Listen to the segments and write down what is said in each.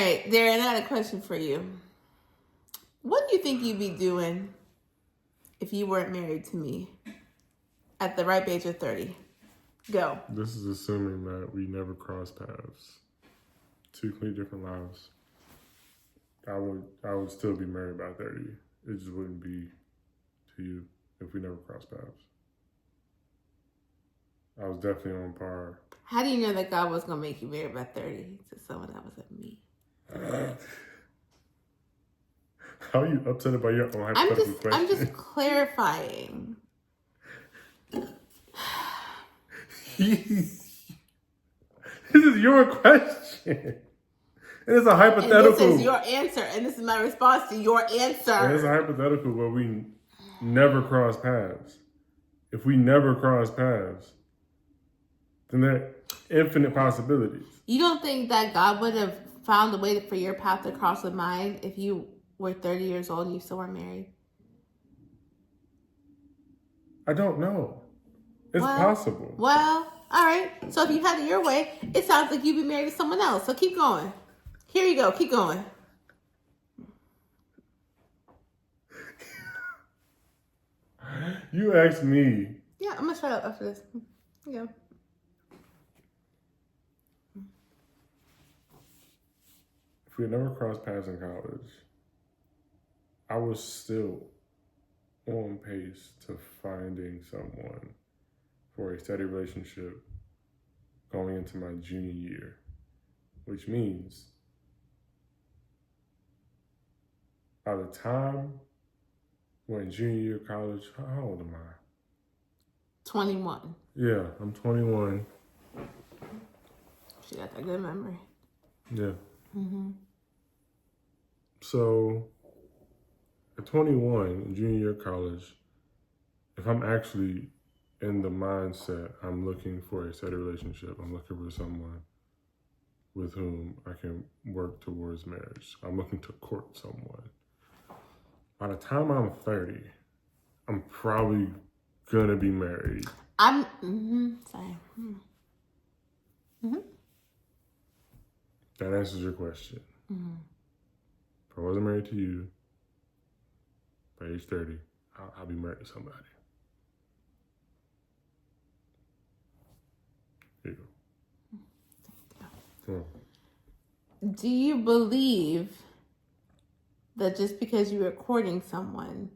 right, Darren, I got a question for you. What do you think you'd be doing if you weren't married to me at the ripe age of 30? Go. This is assuming that we never cross paths. Two completely different lives. I would still be married by 30. It just wouldn't be to you if we never cross paths. I was definitely on par. How do you know that God was going to make you married by 30 to someone that was like me? How are you upset about your own hypothetical question? I'm just clarifying. This is your question. And it's a hypothetical. And this is your answer, and this is my response to your answer. And it's a hypothetical where we never cross paths. If we never cross paths, then there are infinite possibilities. You don't think that God would have found a way for your path to cross with mine if you were 30 years old and you still weren't married? I don't know. It's possible. Well, all right. So if you had it your way, it sounds like you'd be married to someone else. So keep going. Here you go. Keep going. You asked me. Yeah, I'm going to shut up after this. Here you go. If we had never crossed paths in college, I was still on pace to finding someone for a steady relationship going into my junior year, which means by the time we're in junior year of college, how old am I? 21. Yeah, I'm 21. She got that good memory. Yeah. Mm-hmm. So at 21, in junior year of college, if I'm actually in the mindset, I'm looking for a steady relationship, I'm looking for someone with whom I can work towards marriage. I'm looking to court someone. By the time I'm 30, I'm probably gonna be married. Sorry. That answers your question. Mm-hmm. If I wasn't married to you, by age 30, I'll be married to somebody. Here you go. Do you believe that just because you were courting someone,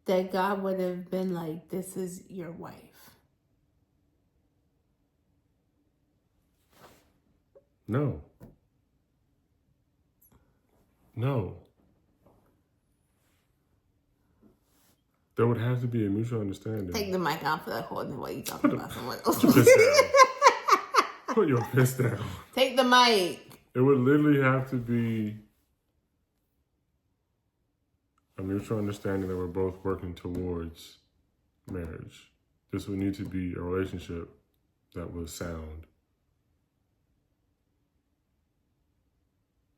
that God would have been like, this is your wife? No. There would have to be a mutual understanding. Take the mic out for that whole thing while you talking about someone else. Put your fist down. Take the mic. It would literally have to be a mutual understanding that we're both working towards marriage. This would need to be a relationship that was sound.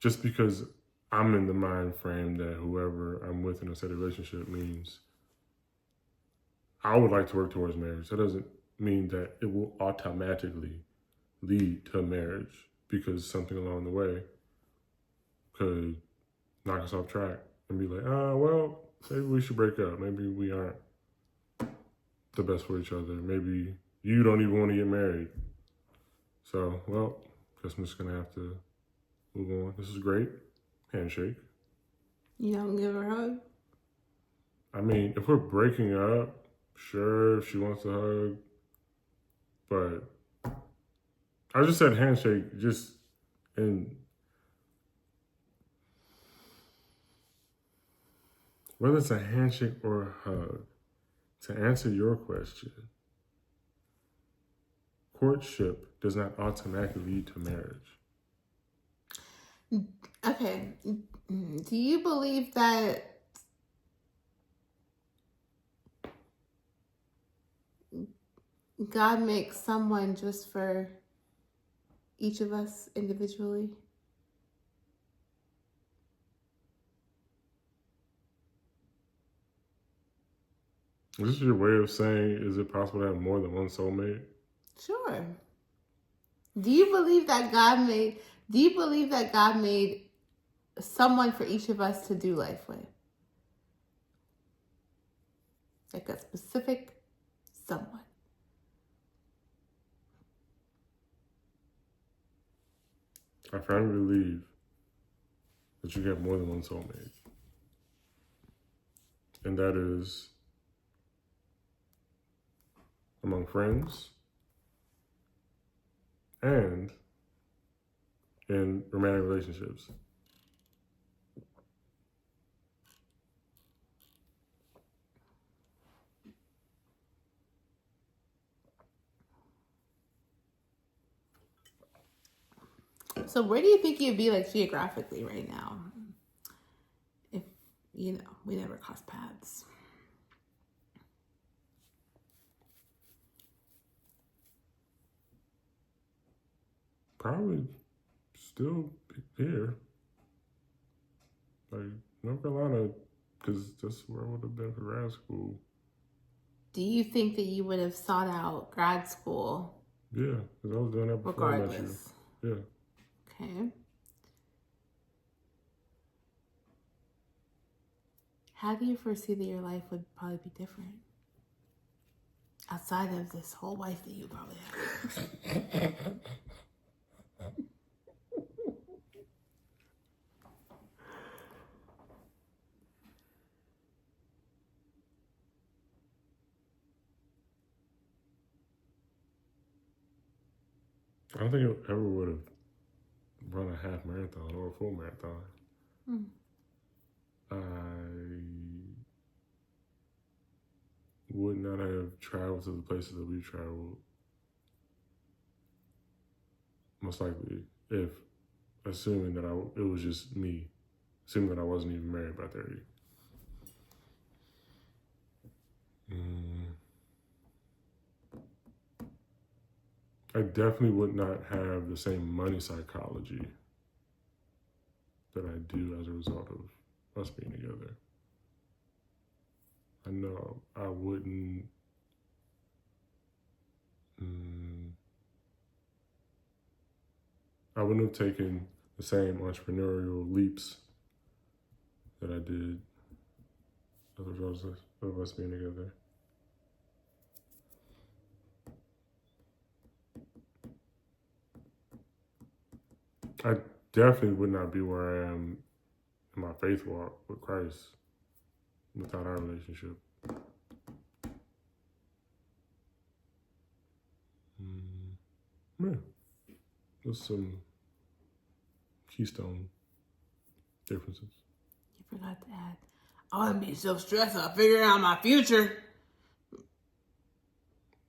Just because I'm in the mind frame that whoever I'm with in a steady relationship means I would like to work towards marriage. That doesn't mean that it will automatically lead to marriage, because something along the way could knock us off track and be like, well, maybe we should break up. Maybe we aren't the best for each other. Maybe you don't even want to get married. So, well, guess I'm just going to have to move on. This is great. Handshake. You don't give her a hug? I mean, if we're breaking up, sure, if she wants a hug. But I just said handshake just in... Whether it's a handshake or a hug, to answer your question, courtship does not automatically lead to marriage. Okay. Do you believe that God makes someone just for each of us individually? Is this your way of saying, is it possible to have more than one soulmate? Sure. Do you believe that God made someone for each of us to do life with? Like a specific someone. I firmly believe that you have more than one soulmate. And that is among friends and in romantic relationships. So where do you think you'd be like geographically right now? If, we never crossed paths. Probably still here. Like North Carolina, because that's where I would have been for grad school. Do you think that you would have sought out grad school? Yeah, because I was doing that before I met you. Regardless. Yeah. Okay. How do you foresee that your life would probably be different? Outside of this whole wife that you probably have. I don't think I ever would have run a half marathon or a full marathon. I would not have traveled to the places that we traveled. Most likely, if assuming that it was just me, assuming that I wasn't even married by 30. I definitely would not have the same money psychology that I do as a result of us being together. I know I wouldn't. I wouldn't have taken the same entrepreneurial leaps that I did as a result of us being together. I definitely would not be where I am in my faith walk with Christ without our relationship. Yeah. There's some keystone differences. You forgot to add, I wouldn't be so stressed about figuring out my future.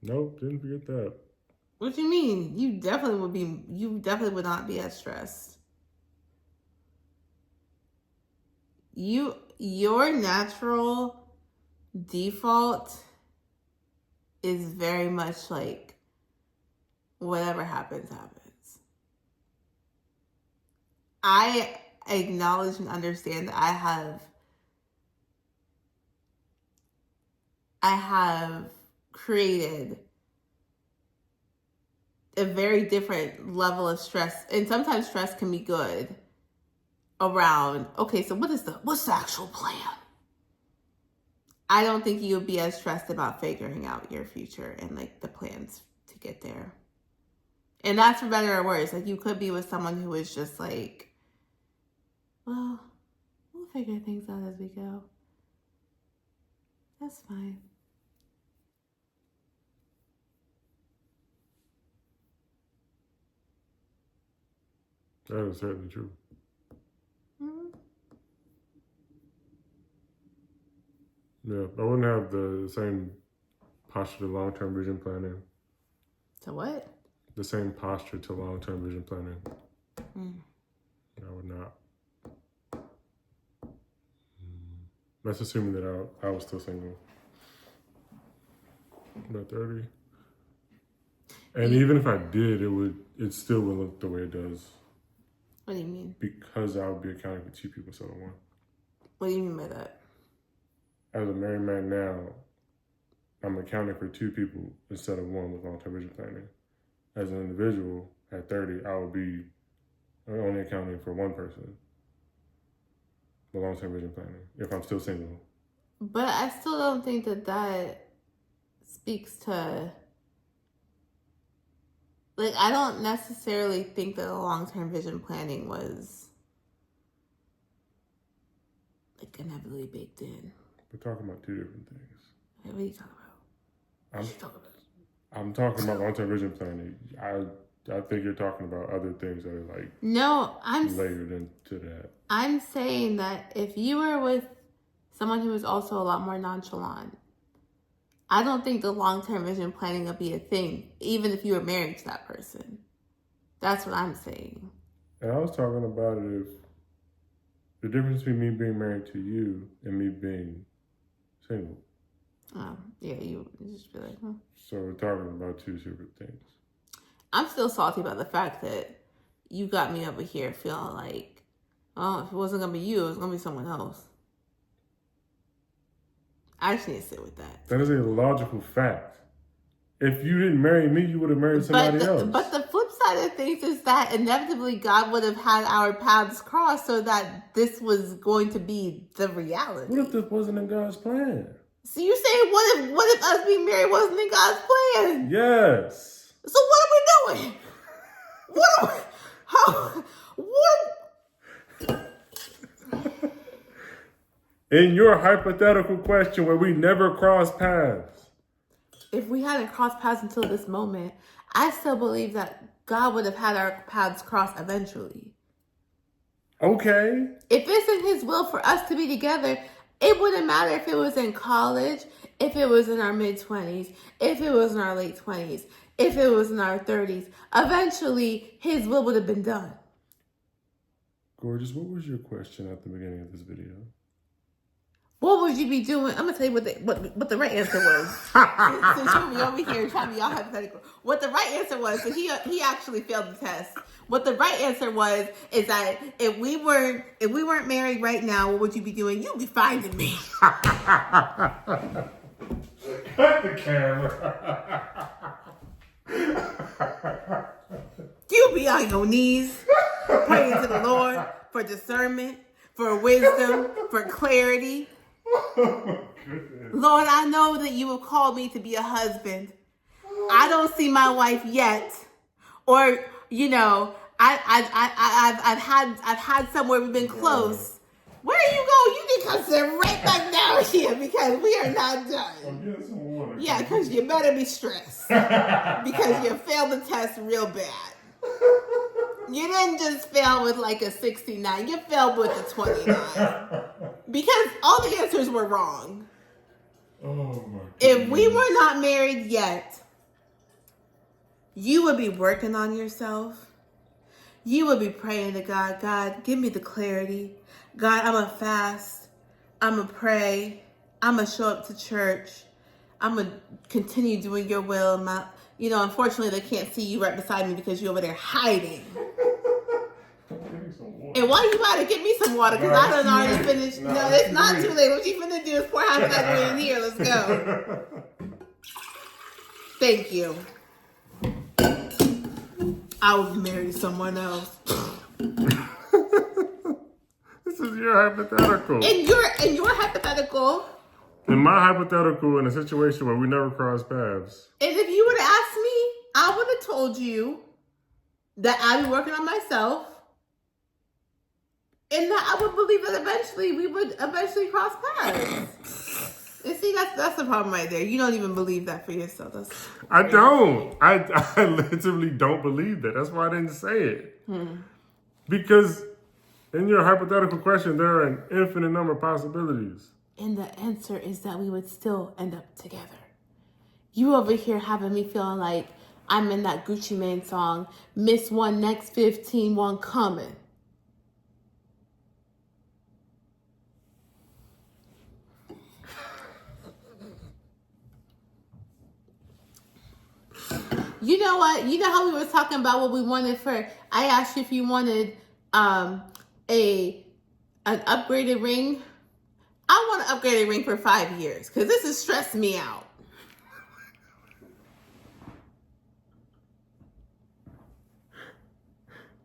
Nope, didn't forget that. What do you mean? You definitely would not be as stressed. Your natural default is very much like whatever happens, happens. I acknowledge and understand that I have created a very different level of stress, and sometimes stress can be good around, okay, so what's the actual plan? I don't think you would be as stressed about figuring out your future and like the plans to get there. And that's for better or worse. Like you could be with someone who is just like, well, we'll figure things out as we go. That's fine. That is certainly true. Yeah, I wouldn't have the same posture to long-term vision planning. So what? The same posture to long-term vision planning. I would not. That's assuming that I was still single. About 30. And even if I did, it still wouldn't look the way it does. What do you mean? Because I would be accounting for two people instead of one. What do you mean by that? As a married man now, I'm accounting for two people instead of one with long-term vision planning. As an individual, at 30, I would be only accounting for one person with long-term vision planning if I'm still single. But I still don't think that speaks to, like, I don't necessarily think that the long-term vision planning was, like, inevitably baked in. We're talking about two different things. What are you talking about? What are you talking about? I'm talking about long-term vision planning. I think you're talking about other things that are like layered into that. I'm saying that if you were with someone who is also a lot more nonchalant, I don't think the long-term vision planning would be a thing, even if you were married to that person. That's what I'm saying. And I was talking about it if the difference between me being married to you and me being single. Oh, yeah, you just be like, So we're talking about two separate things. I'm still salty about the fact that you got me over here feeling like, oh, if it wasn't going to be you, it was going to be someone else. I just need to sit with that. That is a logical fact. If you didn't marry me, you would have married somebody else. But the flip side of things is that inevitably God would have had our paths cross so that this was going to be the reality. What if this wasn't in God's plan? So you say, what if us being married wasn't in God's plan? Yes. So what are we doing? In your hypothetical question where we never crossed paths. If we hadn't crossed paths until this moment, I still believe that God would have had our paths cross eventually. Okay. If it's in his will for us to be together, it wouldn't matter if it was in college, if it was in our mid-20s, if it was in our late 20s, if it was in our 30s. Eventually, his will would have been done. Gorgeous, what was your question at the beginning of this video? What would you be doing? I'm going to tell you what the right answer was. Since you'll be over here trying to be all hypothetical. What the right answer was, so he actually failed the test. What the right answer is that if we weren't married right now, what would you be doing? You'd be finding me. Cut the camera. You'll be on your knees praying to the Lord for discernment, for wisdom, for clarity. Lord, I know that you have called me to be a husband. I don't see my wife yet, or I've had somewhere we've been close. Where you go? You need to come sit right back down here because we are not done. I'm getting some water. Yeah, because you better be stressed because you failed the test real bad. You didn't just fail with like a 69. You failed with a 29. Because all the answers were wrong. Oh my God. If we were not married yet, you would be working on yourself. You would be praying to God. God, give me the clarity. God, I'm going to fast. I'm going to pray. I'm going to show up to church. I'm going to continue doing your will. Unfortunately, they can't see you right beside me because you're over there hiding. And why you about to get me some water? Because I done already finished. No, it's not too late. What you finna do is pour half of that in here. Let's go. Thank you. I will be married to someone else. This is your hypothetical. In your hypothetical. In my hypothetical, in a situation where we never cross paths. And if you would have asked me, I would have told you that I'd be working on myself. And that I would believe that we would eventually cross paths. And see, that's the problem right there. You don't even believe that for yourself. I don't. I literally don't believe that. That's why I didn't say it. Because in your hypothetical question, there are an infinite number of possibilities. And the answer is that we would still end up together. You over here having me feeling like I'm in that Gucci Mane song, Miss One, next 15, one coming. You know what? You know how we were talking about what we wanted for... I asked you if you wanted an upgraded ring. I want an upgraded ring for 5 years because this is stressing me out.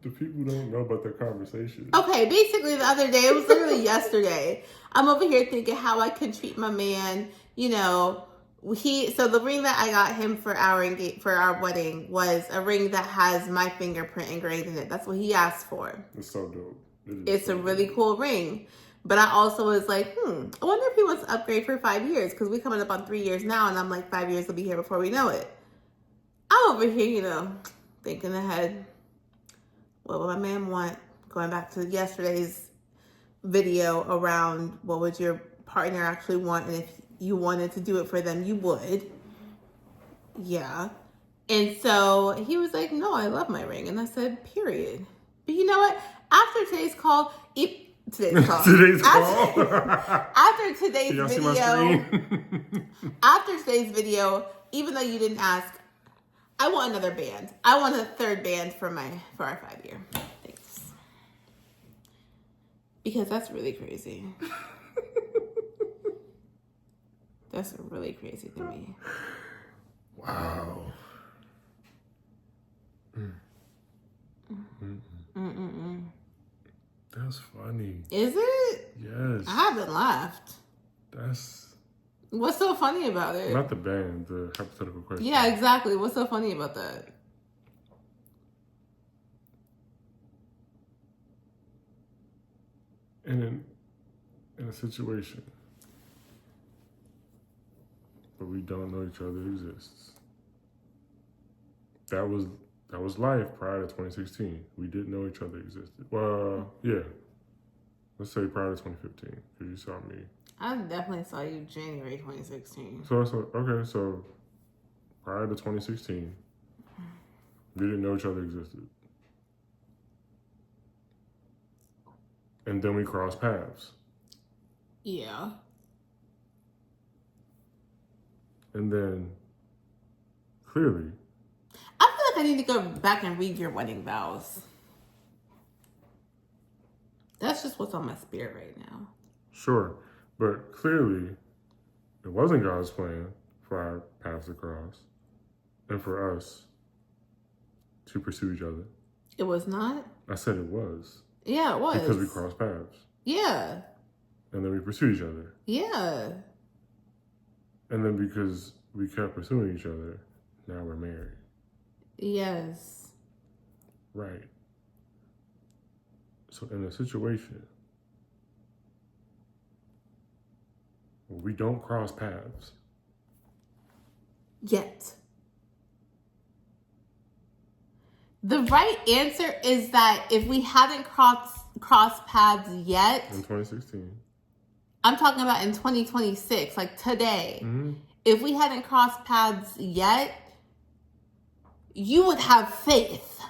The people don't know about their conversation. Okay, basically the other day, it was literally yesterday. I'm over here thinking how I could treat my man. You know, so the ring that I got him for our wedding was a ring that has my fingerprint engraved in it. That's what he asked for. It's so dope. It's a really cool ring. But I also was like, I wonder if he wants to upgrade for 5 years, because we're coming up on 3 years now, and I'm like, 5 years will be here before we know it. I'm over here, you know, thinking ahead. What would my man want? Going back to yesterday's video around what would your partner actually want, and if you wanted to do it for them, you would. Yeah. And so he was like, no, I love my ring. And I said, period. But you know what? After today's call, after today's video, even though you didn't ask, I want another band. I want a third band for our 5 year. Thanks. Because that's really crazy. That's really crazy to me. Wow. That's funny. Is it? Yes. I haven't laughed. That's... What's so funny about it? Not the band, the hypothetical question. Yeah, exactly. What's so funny about that? In a situation but we don't know each other exists. That was life prior to 2016. We didn't know each other existed. Well, yeah. Let's say prior to 2015, because you saw me. I definitely saw you January 2016. So prior to 2016, we didn't know each other existed. And then we crossed paths. Yeah. And then, clearly... I feel like I need to go back and read your wedding vows. That's just what's on my spirit right now. Sure. But clearly, it wasn't God's plan for our paths to cross and for us to pursue each other. It was not? I said it was. Yeah, it was. Because we crossed paths. Yeah. And then we pursued each other. Yeah. And then because we kept pursuing each other, now we're married. Yes. Right. So in a situation where we don't cross paths. Yet. The right answer is that if we hadn't crossed paths yet. In 2016. I'm talking about in 2026, like today. Mm-hmm. If we hadn't crossed paths yet, you would have faith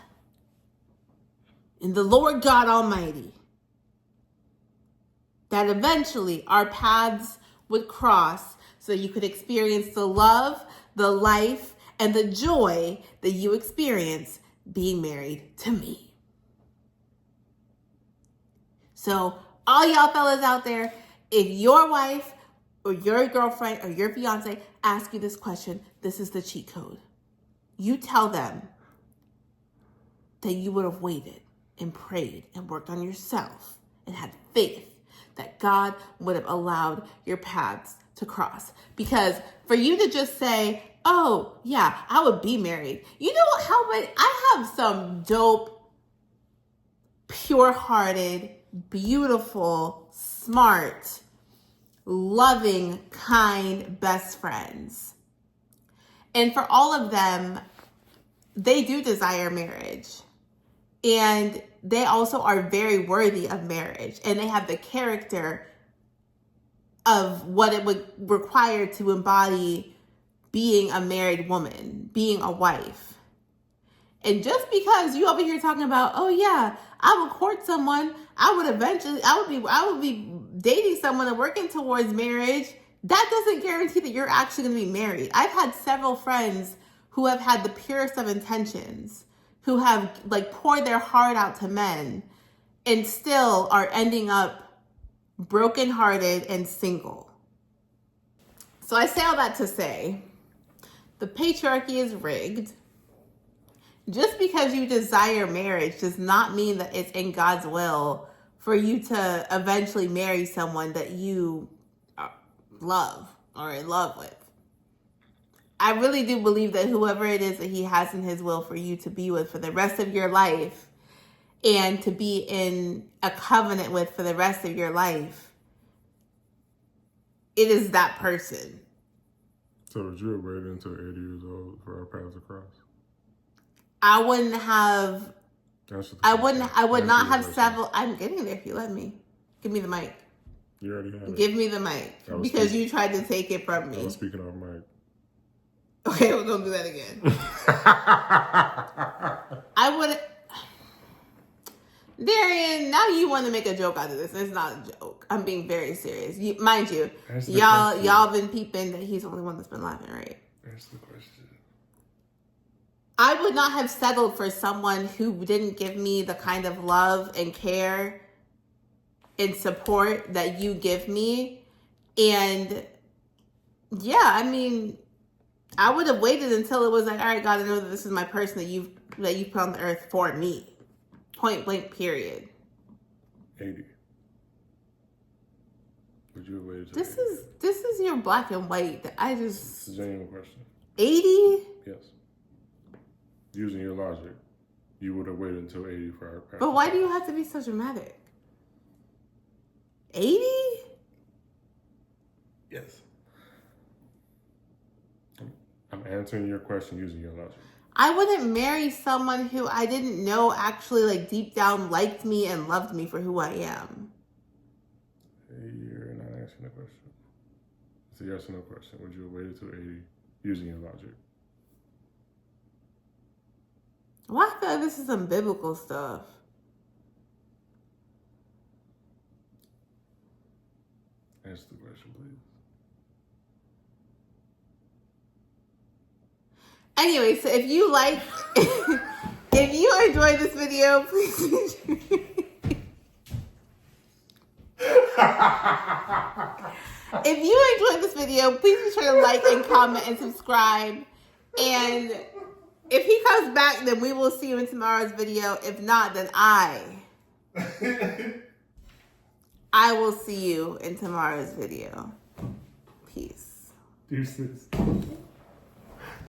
in the Lord God Almighty that eventually our paths would cross so you could experience the love, the life, and the joy that you experience being married to me. So all y'all fellas out there, if your wife or your girlfriend or your fiance ask you this question, this is the cheat code. You tell them that you would have waited and prayed and worked on yourself and had faith that God would have allowed your paths to cross. Because for you to just say, oh, yeah, I would be married. You know how many, I have some dope, pure-hearted, beautiful, smart, loving, kind best friends. And for all of them, they do desire marriage. And they also are very worthy of marriage. And they have the character of what it would require to embody being a married woman, being a wife. And just because you over here talking about, oh yeah, I would court someone, I would be dating someone and working towards marriage, that doesn't guarantee that you're actually going to be married. I've had several friends who have had the purest of intentions, who have poured their heart out to men and still are ending up brokenhearted and single. So I say all that to say, the patriarchy is rigged. just because you desire marriage does not mean that it's in God's will for you to eventually marry someone that you love or in love with. I really do believe that whoever it is that he has in his will for you to be with for the rest of your life and to be in a covenant with for the rest of your life, it is that person. So would you have waited until 80 years old for our paths to cross? I wouldn't have. I would not have question. settled. I'm getting there if you let me. Give me the mic. You already have it. Give me the mic. Because you tried to take it from me. I was speaking off mic. Okay, we're going to do that again. I would. Darian, now you want to make a joke out of this. It's not a joke. I'm being very serious. Mind you, y'all been peeping that he's the only one that's been laughing, right? That's the question. I would not have settled for someone who didn't give me the kind of love and care and support that you give me. And yeah, I mean, I would have waited until it was like, all right, God, I know that this is my person that you've put on the earth for me. Point blank, period. 80. Would you have waited till 80? This is your black and white. It's a genuine question. 80? Yes. Using your logic, you would have waited until 80 for our path. But why do you have to be so dramatic? 80? Yes. I'm answering your question using your logic. I wouldn't marry someone who I didn't know actually like deep down liked me and loved me for who I am. You're not answering the question. It's a yes or no question. Would you have waited till 80 using your logic? Well, I feel like this is some biblical stuff. Answer the question, please. Anyway, so if you if you enjoyed this video, please if you enjoyed this video, please be sure to like and comment and subscribe. And if he comes back, then we will see you in tomorrow's video. If not, then I will see you in tomorrow's video. Peace. Deuces.